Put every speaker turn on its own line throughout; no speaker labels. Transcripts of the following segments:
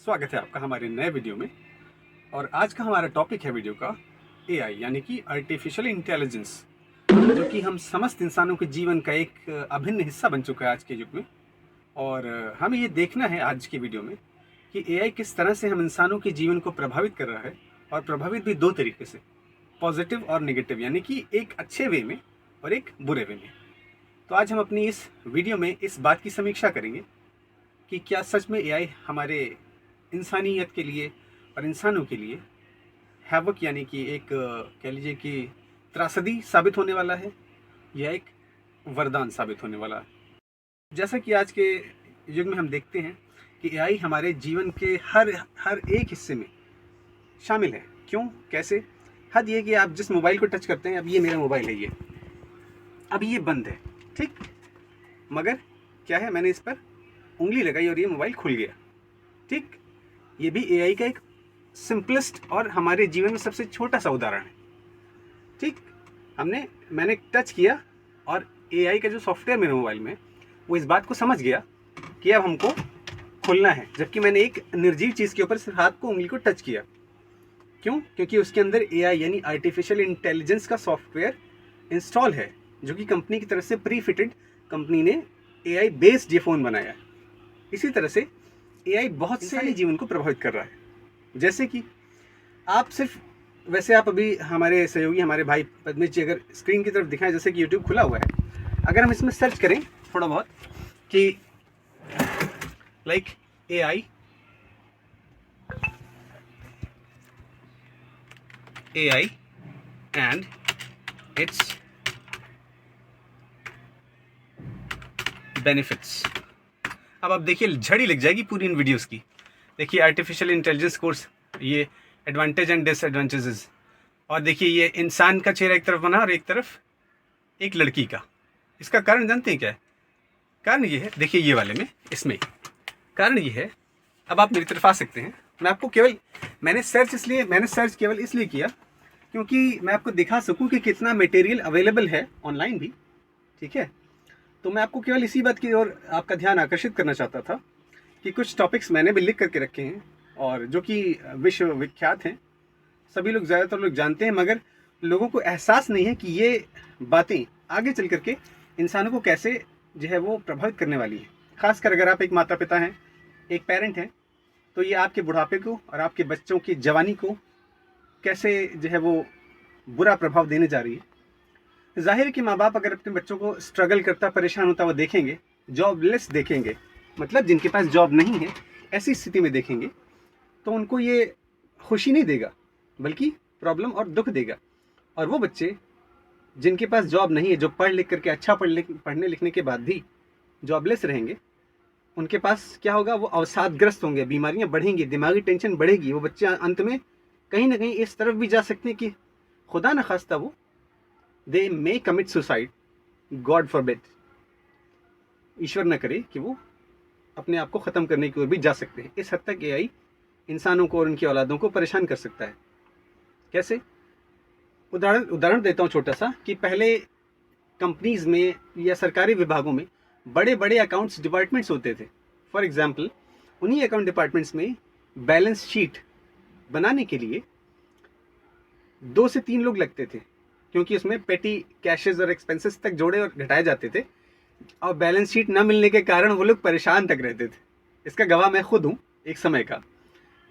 स्वागत है आपका हमारे नए वीडियो में। और आज का हमारा टॉपिक है वीडियो का एआई यानी कि आर्टिफिशियल इंटेलिजेंस, जो कि हम समस्त इंसानों के जीवन का एक अभिन्न हिस्सा बन चुका है आज के युग में। और हमें ये देखना है आज की वीडियो में कि एआई किस तरह से हम इंसानों के जीवन को प्रभावित कर रहा है, और प्रभावित भी दो तरीके से, पॉजिटिव और नेगेटिव, यानी कि एक अच्छे वे में और एक बुरे वे में। तो आज हम अपनी इस वीडियो में इस बात की समीक्षा करेंगे कि क्या सच में एआई हमारे इंसानियत के लिए और इंसानों के लिए हैवक यानी कि एक कह लीजिए कि त्रासदी साबित होने वाला है, या एक वरदान साबित होने वाला है। जैसा कि आज के युग में हम देखते हैं कि एआई हमारे जीवन के हर एक हिस्से में शामिल है। क्यों, कैसे? हद ये कि आप जिस मोबाइल को टच करते हैं, अब ये मेरा मोबाइल है, अब ये बंद है, ठीक, मगर क्या है, मैंने इस पर उंगली लगाई और ये मोबाइल खुल गया, ठीक। ये भी एआई का एक सिंपलेस्ट और हमारे जीवन में सबसे छोटा सा उदाहरण है, ठीक। मैंने टच किया और एआई का जो सॉफ्टवेयर मेरे मोबाइल में, वो इस बात को समझ गया कि अब हमको खुलना है, जबकि मैंने एक निर्जीव चीज़ के ऊपर सिर्फ हाथ को, उंगली को टच किया। क्यों? क्योंकि उसके अंदर एआई यानी आर्टिफिशियल इंटेलिजेंस का सॉफ्टवेयर इंस्टॉल है, जो कि कंपनी की तरफ से प्री फिटेड, कंपनी ने एआई बेस्ड ये फ़ोन बनाया है। इसी तरह से एआई बहुत से जीवन को प्रभावित कर रहा है। जैसे कि आप सिर्फ, वैसे आप अभी हमारे सहयोगी, हमारे भाई पद्मेश जी अगर स्क्रीन की तरफ दिखाएं, जैसे कि यूट्यूब खुला हुआ है, अगर हम इसमें सर्च करें थोड़ा बहुत कि like AI and it's benefits, अब आप देखिए झड़ी लग जाएगी पूरी इन वीडियोस की। देखिए आर्टिफिशियल इंटेलिजेंस कोर्स, ये एडवांटेज एंड डिसएडवांटेजेस, और देखिए ये इंसान का चेहरा एक तरफ बना और एक तरफ एक लड़की का। इसका कारण जानते हैं क्या है? कारण ये है, देखिए ये वाले में, इसमें कारण ये है, अब आप मेरी तरफ आ सकते हैं। मैं आपको केवल, मैंने सर्च केवल इसलिए किया क्योंकि मैं आपको दिखा सकूं कि कितना मटेरियल अवेलेबल है ऑनलाइन भी, ठीक है। तो मैं आपको केवल इसी बात की ओर आपका ध्यान आकर्षित करना चाहता था कि कुछ टॉपिक्स मैंने भी लिख करके रखे हैं, और जो कि विश्व विख्यात हैं, सभी लोग, ज़्यादातर लोग जानते हैं, मगर लोगों को एहसास नहीं है कि ये बातें आगे चल करके इंसानों को कैसे जो है वो प्रभावित करने वाली है। खासकर अगर आप एक माता पिता हैं, एक पेरेंट हैं, तो ये आपके बुढ़ापे को और आपके बच्चों की जवानी को कैसे जो है वो बुरा प्रभाव देने जा रही है। जाहिर है कि माँ बाप अगर अपने बच्चों को स्ट्रगल करता, परेशान होता हुआ देखेंगे, जॉबलेस देखेंगे, मतलब जिनके पास जॉब नहीं है, ऐसी स्थिति में देखेंगे, तो उनको ये खुशी नहीं देगा, बल्कि प्रॉब्लम और दुख देगा। और वो बच्चे जिनके पास जॉब नहीं है, जो पढ़ लिख करके अच्छा पढ़ने लिखने के बाद भी जॉबलेस रहेंगे, उनके पास क्या होगा, वो अवसादग्रस्त होंगे, बीमारियां बढ़ेंगी, दिमागी टेंशन बढ़ेगी। वो बच्चे अंत में कहीं ना कहीं इस तरफ भी जा सकते हैं कि खुदा न खास्ता वो दे मे कमिट सुसाइड, गॉड फॉरबिड, ईश्वर न करे कि वो अपने आप को ख़त्म करने की ओर भी जा सकते हैं। इस हद तक एआई इंसानों को और उनकी औलादों को परेशान कर सकता है। कैसे? उदाहरण देता हूँ छोटा सा, कि पहले कंपनीज में या सरकारी विभागों में बड़े बड़े अकाउंट्स डिपार्टमेंट्स होते थे। फॉर एग्जांपल, उन्हीं अकाउंट डिपार्टमेंट्स में बैलेंस शीट बनाने के लिए 2 से 3 लोग लगते थे, क्योंकि उसमें पेटी कैशेस और एक्सपेंसेस तक जोड़े और घटाए जाते थे, और बैलेंस शीट न मिलने के कारण वो लोग परेशान तक रहते थे। इसका गवाह मैं खुद हूँ एक समय का।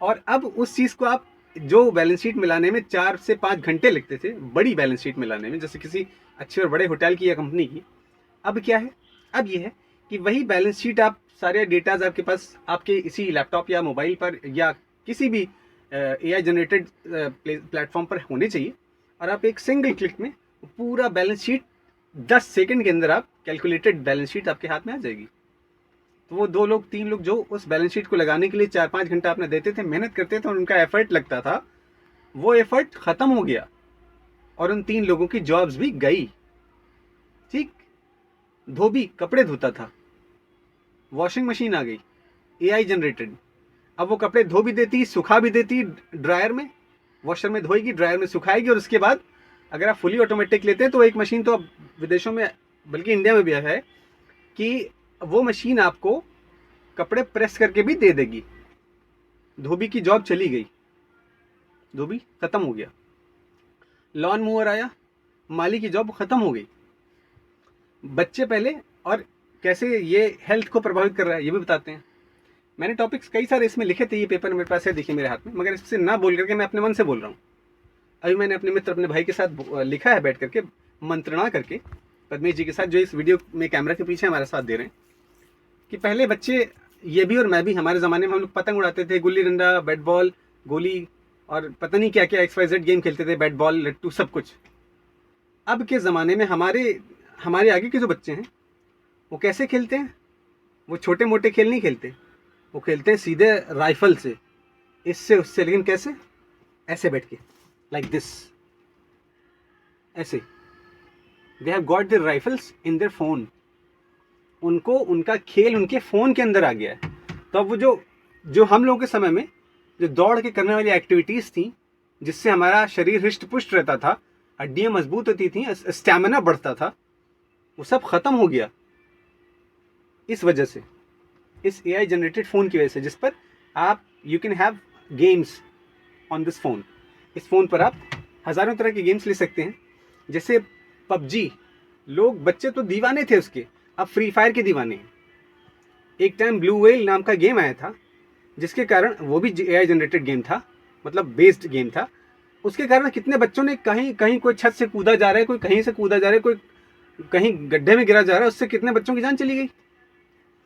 और अब उस चीज़ को आप, जो बैलेंस शीट मिलाने में 4 से 5 घंटे लगते थे, बड़ी बैलेंस शीट मिलाने में, जैसे किसी अच्छे और बड़े होटल की या कंपनी की, अब क्या है, अब ये है कि वही बैलेंस शीट, आप सारे डेटाज आपके पास, आपके इसी लैपटॉप या मोबाइल पर या किसी भी एआई जनरेटेड प्लेटफॉर्म पर होने चाहिए, और आप एक सिंगल क्लिक में पूरा बैलेंस शीट 10 सेकंड के अंदर, आप कैलकुलेटेड बैलेंस शीट आपके हाथ में आ जाएगी। तो वो 2 लोग 3 लोग जो उस बैलेंस शीट को लगाने के लिए 4-5 घंटा अपने देते थे, मेहनत करते थे, और उनका एफर्ट लगता था, वो एफर्ट ख़त्म हो गया और उन 3 लोगों की जॉब्स भी गई, ठीक। धोबी कपड़े धोता था, वॉशिंग मशीन आ गई, एआई जनरेटेड। अब वो कपड़े धो भी देती, सुखा भी देती ड्रायर में, वॉशर में धोएगी, ड्रायर में सुखाएगी, और उसके बाद अगर आप फुली ऑटोमेटिक लेते हैं तो एक मशीन तो अब विदेशों में, बल्कि इंडिया में भी है, कि वो मशीन आपको कपड़े प्रेस करके भी दे देगी। धोबी की जॉब चली गई, धोबी ख़त्म हो गया। लॉन मूवर आया, माली की जॉब ख़त्म हो गई। बच्चे पहले, और कैसे ये हेल्थ को प्रभावित कर रहा है ये भी बताते हैं। मैंने टॉपिक्स कई सारे इसमें लिखे थे, ये पेपर मेरे पास है, देखिए मेरे हाथ में, मगर इससे ना बोल करके मैं अपने मन से बोल रहा हूँ। अभी मैंने अपने मित्र, अपने भाई के साथ लिखा है बैठ करके, मंत्रणा करके, पद्मेश जी के साथ, जो इस वीडियो में कैमरा के पीछे हमारे साथ दे रहे हैं, कि पहले बच्चे, ये भी और मैं भी, हमारे ज़माने में हम लोग पतंग उड़ाते थे, गुल्ली डंडा, बैट बॉल, गोली और पता नहीं क्या क्या XYZ गेम खेलते थे, बैट बॉल, लट्टू, सब कुछ। अब के ज़माने में हमारे आगे के जो बच्चे हैं वो कैसे खेलते हैं? वो छोटे मोटे खेल नहीं खेलते, वो खेलते हैं सीधे राइफल से, इससे उससे, लेकिन कैसे? ऐसे बैठ के, लाइक दिस, ऐसे। They have got their rifles in their phone. उनको उनका खेल उनके फ़ोन के अंदर आ गया है। तो अब वो जो हम लोगों के समय में जो दौड़ के करने वाली एक्टिविटीज़ थी, जिससे हमारा शरीर हृष्ट पुष्ट रहता था, हड्डियाँ मजबूत होती थी, स्टैमिना बढ़ता था, वो सब ख़त्म हो गया इस वजह से, इस AI जनरेटेड फ़ोन की वजह से, जिस पर आप you can have games on this phone. इस फ़ोन पर आप हज़ारों तरह के गेम्स ले सकते हैं, जैसे PUBG। लोग, बच्चे तो दीवाने थे उसके, अब फ्री फायर के दीवाने हैं। एक टाइम ब्लू व्हेल नाम का गेम आया था, जिसके कारण, वो भी AI जनरेटेड गेम था, मतलब बेस्ड गेम था। उसके कारण कितने बच्चों ने, कहीं कहीं कोई छत से कूदा जा रहा है, कोई कहीं से कूदा जा रहा है, कोई कहीं गड्ढे में गिरा जा रहा है, उससे कितने बच्चों की जान चली गई।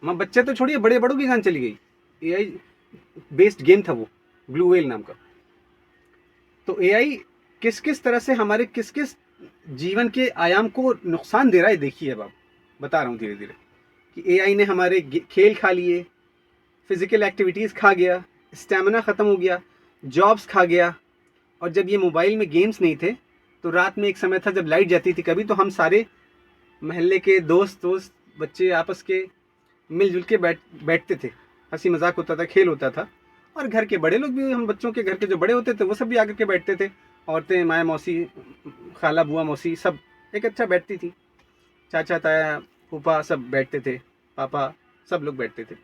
माँ, बच्चे तो छोड़िए, बड़े बड़ों की जान चली गई। AI बेस्ड गेम था वो, ब्लू व्हेल नाम का। तो AI किस किस तरह से हमारे किस किस जीवन के आयाम को नुकसान दे रहा है, देखिए। अब आप बता रहा हूँ धीरे धीरे कि AI ने हमारे खेल खा लिए, फिजिकल एक्टिविटीज़ खा गया, स्टैमिना ख़त्म हो गया, जॉब्स खा गया। और जब ये मोबाइल में गेम्स नहीं थे, तो रात में एक समय था जब लाइट जाती थी कभी, तो हम सारे महल्ले के दोस्त बच्चे आपस के मिलजुल के बैठते थे, हंसी मजाक होता था, खेल होता था। और घर के बड़े लोग भी, हम बच्चों के घर के जो बड़े होते थे वो सब भी आकर के बैठते थे। औरतें, माया मौसी, खाला बुआ मौसी, सब एक अच्छा बैठती थी। चाचा ताया फूफा सब बैठते थे, पापा, सब लोग बैठते थे।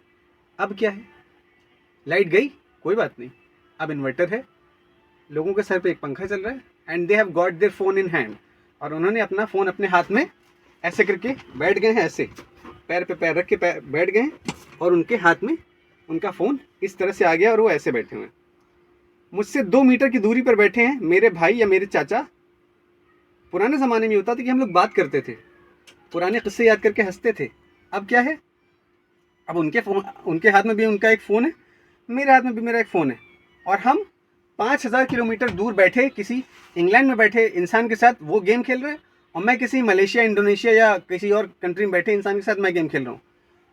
अब क्या है, लाइट गई, कोई बात नहीं, अब इन्वर्टर है, लोगों के सर पे एक पंखा चल रहा है, and they have got their phone in hand. और उन्होंने अपना फ़ोन अपने हाथ में ऐसे करके बैठ गए हैं, ऐसे पैर पे पैर रख के बैठ गए हैं, और उनके हाथ में उनका फ़ोन इस तरह से आ गया, और वो ऐसे बैठे हुए हैं। मुझसे 2 मीटर की दूरी पर बैठे हैं मेरे भाई या मेरे चाचा। पुराने ज़माने में होता था कि हम लोग बात करते थे, पुराने किस्से याद करके हंसते थे। अब क्या है, अब उनके हाथ में भी उनका एक फ़ोन है, मेरे हाथ में भी मेरा एक फ़ोन है, और हम 5000 किलोमीटर दूर बैठे किसी इंग्लैंड में बैठे इंसान के साथ वो गेम खेल रहे हैं, और मैं किसी मलेशिया, इंडोनेशिया या किसी और कंट्री में बैठे इंसान के साथ मैं गेम खेल रहा हूँ।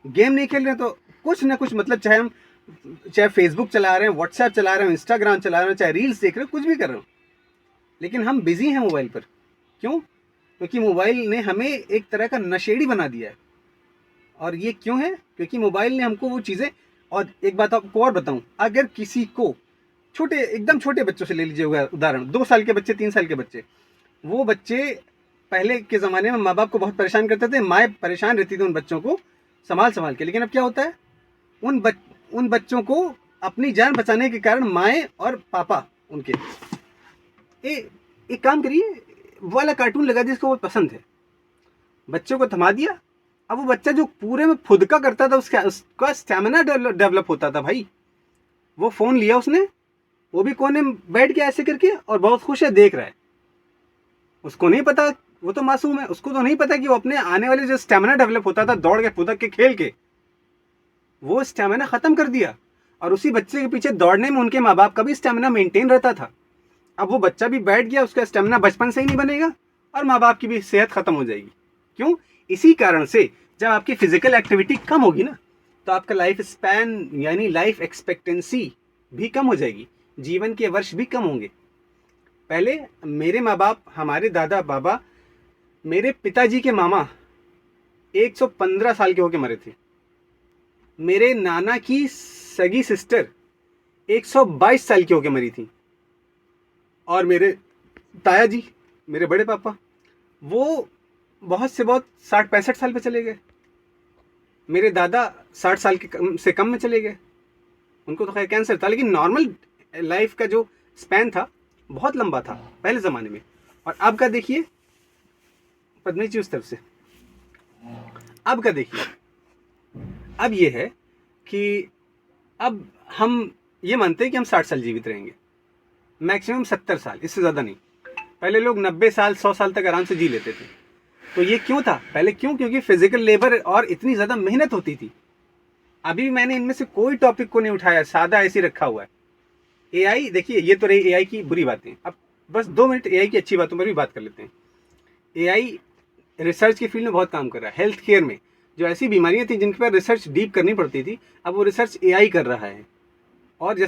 गेम नहीं खेल रहे तो कुछ ना कुछ, मतलब चाहे फेसबुक चला रहे हैं, व्हाट्सएप चला रहे हैं, इंस्टाग्राम चला रहे हैं, चाहे रील्स देख रहे हैं, कुछ भी कर रहे हो, लेकिन हम बिजी हैं मोबाइल पर। क्यों? क्योंकि मोबाइल ने हमें एक तरह का नशेड़ी बना दिया है। और ये क्यों है? क्योंकि मोबाइल ने हमको वो चीज़ें, और एक बात आपको और बताऊं, अगर किसी को एकदम छोटे बच्चों से ले लीजिए उदाहरण, 2 साल के बच्चे, 3 साल के बच्चे, वो बच्चे पहले के ज़माने में माँ बाप को बहुत परेशान करते थे, माएँ परेशान रहती थी उन बच्चों को संभाल के, लेकिन अब क्या होता है, उन बच्चों को अपनी जान बचाने के कारण माएँ और पापा उनके एक काम करिए, वो वाला कार्टून लगा दिया जिसको वो पसंद है, बच्चों को थमा दिया। अब वो बच्चा जो पूरे में फुदका करता था, उसका स्टैमिना डेवलप होता था भाई। वो फ़ोन लिया उसने, वो भी कोने में बैठ गया ऐसे करके, और बहुत खुश है, देख रहा है। उसको नहीं पता, वो तो मासूम है, उसको तो नहीं पता कि वो अपने आने वाले जो स्टैमिना डेवलप होता था दौड़ के फुदक के खेल के, वो स्टैमिना ख़त्म कर दिया। और उसी बच्चे के पीछे दौड़ने में उनके माँ बाप का भी स्टैमिना मेंटेन रहता था। अब वो बच्चा भी बैठ गया, उसका स्टैमिना बचपन से ही नहीं बनेगा, और माँ बाप की भी सेहत ख़त्म हो जाएगी। क्यों? इसी कारण से जब आपकी फिजिकल एक्टिविटी कम होगी ना, तो आपका लाइफ स्पैन यानी लाइफ एक्सपेक्टेंसी भी कम हो जाएगी, जीवन के वर्ष भी कम होंगे। पहले मेरे माँ बाप, हमारे दादा बाबा, मेरे पिताजी के मामा 115 साल के होके मरे थे। मेरे नाना की सगी सिस्टर 122 साल की होके मरी थी। और मेरे ताया जी, मेरे बड़े पापा, वो बहुत से बहुत 60-65 साल पे चले गए। मेरे दादा 60 साल से कम में चले गए। उनको तो खैर कैंसर था, लेकिन नॉर्मल लाइफ का जो स्पैन था बहुत लंबा था पहले ज़माने में। और अब का देखिए, पद्मनी जी उस तरफ से, अब का देखिए, अब ये है कि अब हम ये मानते हैं कि हम 60 साल जीवित रहेंगे, मैक्सिमम 70 साल, इससे ज़्यादा नहीं। पहले लोग 90 साल 100 साल तक आराम से जी लेते थे। तो ये क्यों था पहले? क्यों? क्योंकि फिजिकल लेबर और इतनी ज़्यादा मेहनत होती थी। अभी मैंने इनमें से कोई टॉपिक को नहीं उठाया, सादा ऐसे रखा हुआ है। एआई, देखिए ये तो रही एआई की बुरी बातें। अब बस 2 मिनट एआई की अच्छी बातों पर भी बात कर लेते हैं। एआई रिसर्च की फील्ड में बहुत काम कर रहा है। हेल्थ केयर में जो ऐसी बीमारियां थी जिनके पर रिसर्च डीप करनी पड़ती थी, अब वो रिसर्च एआई कर रहा है। और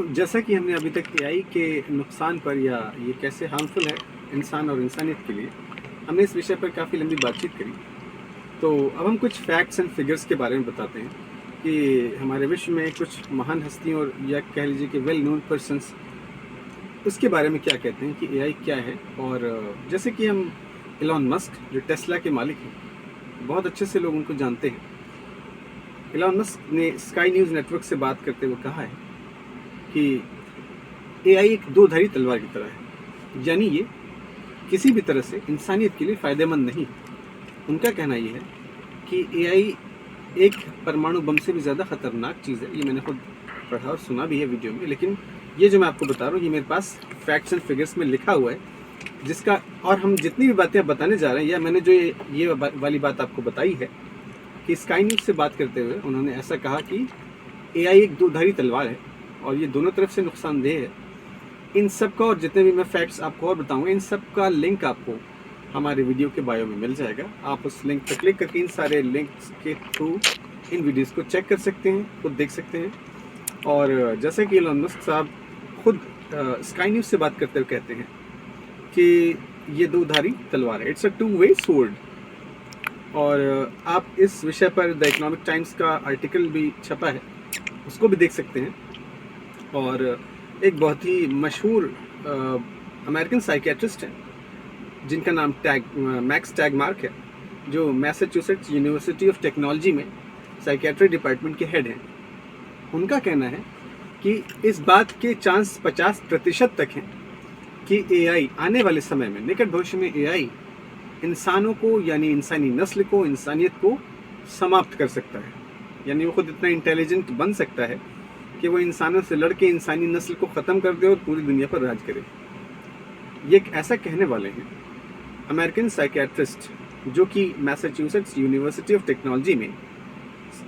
जैसा कि हमने अभी तक एआई के नुकसान पर, या ये कैसे हार्मफुल है इंसान और इंसानियत के लिए, हमने इस विषय पर काफ़ी लंबी बातचीत करी। तो अब हम कुछ फैक्ट्स एंड फिगर्स के बारे में बताते हैं कि हमारे विश्व में कुछ महान हस्तियों, और या कह लीजिए कि वेल नोन पर्सन्स, उसके बारे में क्या कहते हैं कि एआई क्या है। और जैसे कि हम एलन मस्क, जो टेस्ला के मालिक हैं, बहुत अच्छे से लोग उनको जानते हैं। एलन मस्क ने स्काई न्यूज़ नेटवर्क से बात करते हुए कहा है कि एआई एक दो धारी तलवार की तरह है, यानी ये किसी भी तरह से इंसानियत के लिए फ़ायदेमंद नहीं। उनका कहना ये है कि एआई एक परमाणु बम से भी ज़्यादा ख़तरनाक चीज़ है। ये मैंने खुद पढ़ा और सुना भी है वीडियो में, लेकिन ये जो मैं आपको बता रहा हूँ ये मेरे पास फैक्ट्स एंड फिगर्स में लिखा हुआ है, जिसका, और हम जितनी भी बातें बताने जा रहे हैं, या मैंने जो ये वाली बात आपको बताई है कि स्काई न्यूज़ से बात करते हुए उन्होंने ऐसा कहा कि एआई एक दो धारी तलवार है और ये दोनों तरफ से नुकसानदेह है। इन सब का, और जितने भी मैं फैक्ट्स आपको और बताऊंगा, इन सब का लिंक आपको हमारे वीडियो के बायो में मिल जाएगा। आप उस लिंक पर क्लिक करके इन सारे लिंक्स के थ्रू इन वीडियोस को चेक कर सकते हैं, खुद देख सकते हैं। और जैसे कि एलन मस्क साहब खुद स्काई न्यूज़ से बात करते हुए कहते हैं कि ये दो धारी तलवार है, इट्स अ 2-way sword। और आप इस विषय पर द इकोनॉमिक टाइम्स का आर्टिकल भी छपा है, उसको भी देख सकते हैं। और एक बहुत ही मशहूर अमेरिकन साइकियाट्रिस्ट हैं जिनका नाम मैक्स टैगमार्क है, जो मैसाचुसेट्स यूनिवर्सिटी ऑफ टेक्नोलॉजी में साइकियाट्री डिपार्टमेंट के हेड हैं। उनका कहना है कि इस बात के चांस 50% तक हैं कि एआई आने वाले समय में, निकट भविष्य में, एआई इंसानों को, यानी इंसानी नस्ल को, इंसानियत को समाप्त कर सकता है। यानी वो खुद इतना इंटेलिजेंट बन सकता है कि वो इंसानों से लड़के इंसानी नस्ल को ख़त्म कर दे और पूरी दुनिया पर राज करे। ये ऐसा कहने वाले हैं अमेरिकन साइकियाट्रिस्ट, जो कि मैसाचुसेट्स यूनिवर्सिटी ऑफ टेक्नोलॉजी में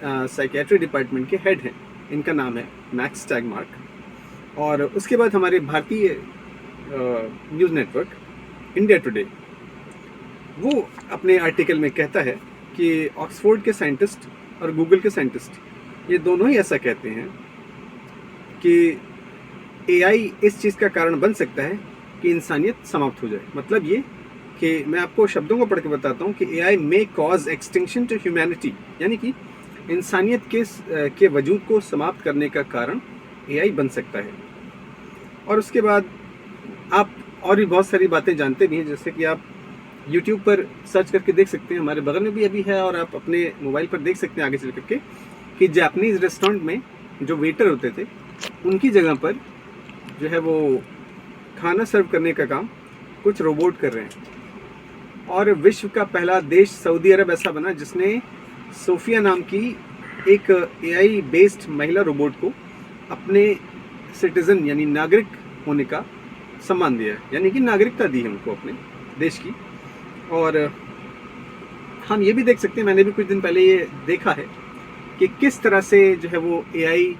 साइकियाट्री डिपार्टमेंट के हेड हैं। इनका नाम है मैक्स टैगमार्क। और उसके बाद हमारे भारतीय न्यूज़ नेटवर्क इंडिया टुडे, वो अपने आर्टिकल में कहता है कि ऑक्सफोर्ड के साइंटिस्ट और गूगल के साइंटिस्ट, ये दोनों ही ऐसा कहते हैं कि एआई इस चीज़ का कारण बन सकता है कि इंसानियत समाप्त हो जाए। मतलब ये कि मैं आपको शब्दों को पढ़ के बताता हूँ कि AI may cause extinction to humanity, यानी कि इंसानियत के वजूद को समाप्त करने का कारण एआई बन सकता है। और उसके बाद आप और भी बहुत सारी बातें जानते भी हैं, जैसे कि आप YouTube पर सर्च करके देख सकते हैं, हमारे बगल में भी अभी है, और आप अपने मोबाइल पर देख सकते हैं आगे चल करके, कि जापानीज़ रेस्टोरेंट में जो वेटर होते थे, उनकी जगह पर जो है वो खाना सर्व करने का काम कुछ रोबोट कर रहे हैं। और विश्व का पहला देश सऊदी अरब ऐसा बना जिसने सोफिया नाम की एक एआई बेस्ड महिला रोबोट को अपने सिटीज़न, यानी नागरिक होने का सम्मान दिया है, यानी कि नागरिकता दी है उनको अपने देश की। और हम ये भी देख सकते हैं, मैंने भी कुछ दिन पहले ये देखा है कि किस तरह से जो है वो एआई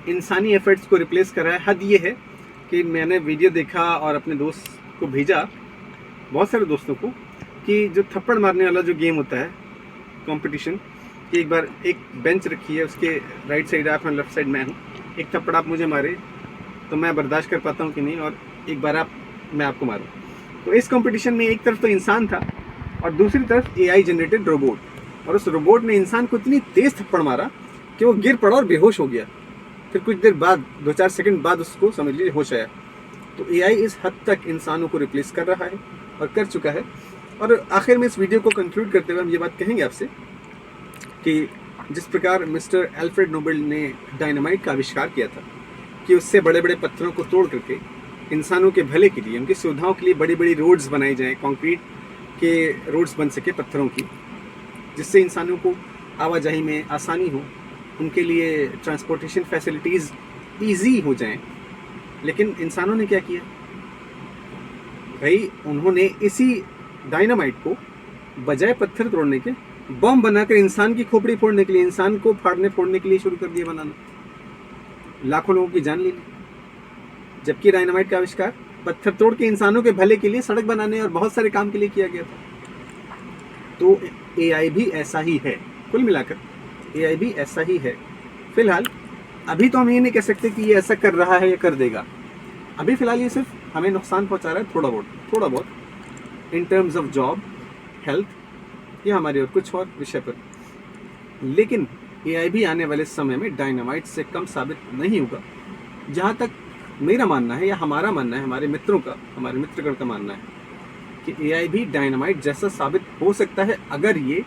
इंसानी एफर्ट्स को रिप्लेस कर रहा है। हद ये है कि मैंने वीडियो देखा और अपने दोस्त को भेजा, बहुत सारे दोस्तों को, कि जो थप्पड़ मारने वाला जो गेम होता है कंपटीशन, कि एक बार एक बेंच रखी है, उसके राइट साइड आप, लेफ्ट साइड मैं हूँ, एक थप्पड़ आप मुझे मारे तो मैं बर्दाश्त कर पाता हूँ कि नहीं, और एक बार मैं आपको मारूँ। तो इस कंपटीशन में एक तरफ तो इंसान था और दूसरी तरफ एआई जनरेटेड रोबोट, और उस रोबोट ने इंसान को इतनी तेज़ थप्पड़ मारा कि वो गिर पड़ा और बेहोश हो गया। फिर कुछ देर बाद, 2-4 सेकंड बाद उसको समझ लीजिए होश आया। तो एआई इस हद तक इंसानों को रिप्लेस कर रहा है और कर चुका है। और आखिर में इस वीडियो को कंक्लूड करते हुए हम ये बात कहेंगे आपसे कि जिस प्रकार मिस्टर एल्फ्रेड नोबेल ने डायनामाइट का आविष्कार किया था कि उससे बड़े बड़े पत्थरों को तोड़ करके इंसानों के भले के लिए, उनकी सुविधाओं के लिए बड़ी बड़ी रोड्स बनाई जाएं, कंक्रीट के रोड्स बन सके पत्थरों की, जिससे इंसानों को आवाजाही में आसानी हो, उनके लिए ट्रांसपोर्टेशन फैसिलिटीज़ ईजी हो जाएं। लेकिन इंसानों ने क्या किया भाई, उन्होंने इसी डायनामाइट को बजाय पत्थर तोड़ने के बम बनाकर इंसान की खोपड़ी फोड़ने के लिए, इंसान को फाड़ने फोड़ने के लिए शुरू कर दिया बनाना। लाखों लोगों की जान ले ली। जबकि डायनामाइट का आविष्कार पत्थर तोड़ के इंसानों के भले के लिए, सड़क बनाने और बहुत सारे काम के लिए किया गया था। तो एआई भी ऐसा ही है, कुल मिलाकर एआई भी ऐसा ही है। फिलहाल अभी तो हम ये नहीं कह सकते कि ये ऐसा कर रहा है या कर देगा। अभी फिलहाल ये सिर्फ हमें नुकसान पहुंचा रहा है थोड़ा बहुत in terms of job, health या हमारे और कुछ और विषय पर। लेकिन एआई भी आने वाले समय में डायनामाइट से कम साबित नहीं होगा। जहाँ तक मेरा मानना है या हमारा मानना है, हमारे मित्रों का, हमारे मित्रगण का मानना है कि एआई भी डायनामाइट जैसा साबित हो सकता है अगर ये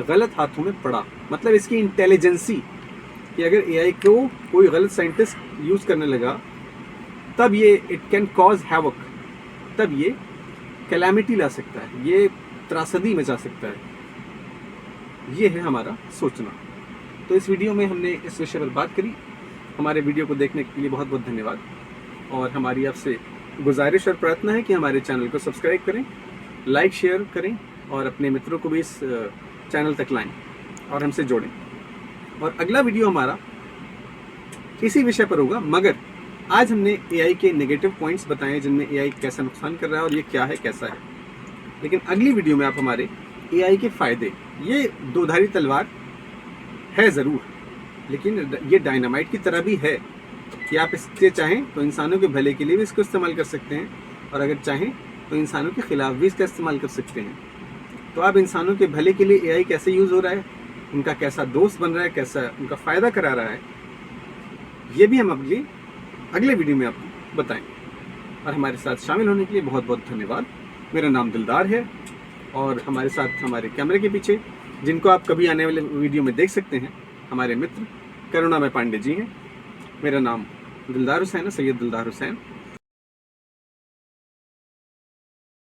गलत हाथों में पड़ा। मतलब इसकी इंटेलिजेंसी कि अगर एआई को कोई गलत साइंटिस्ट यूज़ करने लगा तब ये इट कैन कॉज हैवक, तब ये कैलामिटी ला सकता है, ये त्रासदी मचा सकता है। ये है हमारा सोचना। तो इस वीडियो में हमने इस विषय पर बात करी। हमारे वीडियो को देखने के लिए बहुत बहुत धन्यवाद। और हमारी आपसे गुजारिश और प्रार्थना है कि हमारे चैनल को सब्सक्राइब करें, लाइक शेयर करें और अपने मित्रों को भी इस चैनल तक लाएं और हमसे जोड़ें। और अगला वीडियो हमारा इसी विषय पर होगा, मगर आज हमने एआई के नेगेटिव पॉइंट्स बताए जिनमें एआई कैसा नुकसान कर रहा है और ये क्या है, कैसा है। लेकिन अगली वीडियो में आप हमारे एआई के फ़ायदे, ये दोधारी तलवार है ज़रूर, लेकिन ये डायनामाइट की तरह भी है कि आप इससे चाहें तो इंसानों के भले के लिए भी इसको इस्तेमाल कर सकते हैं और अगर चाहें तो इंसानों के ख़िलाफ़ भी इसका इस्तेमाल कर सकते हैं। तो आप इंसानों के भले के लिए एआई कैसे यूज़ हो रहा है, उनका कैसा दोस्त बन रहा है, कैसा उनका फ़ायदा करा रहा है, ये भी हम अगले वीडियो में आपको बताएंगे। और हमारे साथ शामिल होने के लिए बहुत बहुत धन्यवाद। मेरा नाम दिलदार है और हमारे साथ हमारे कैमरे के पीछे, जिनको आप कभी आने वाले वीडियो में देख सकते हैं, हमारे मित्र करुणामय पांडे जी हैं। मेरा नाम दिलदार हुसैन है, सैयद दिलदार हुसैन।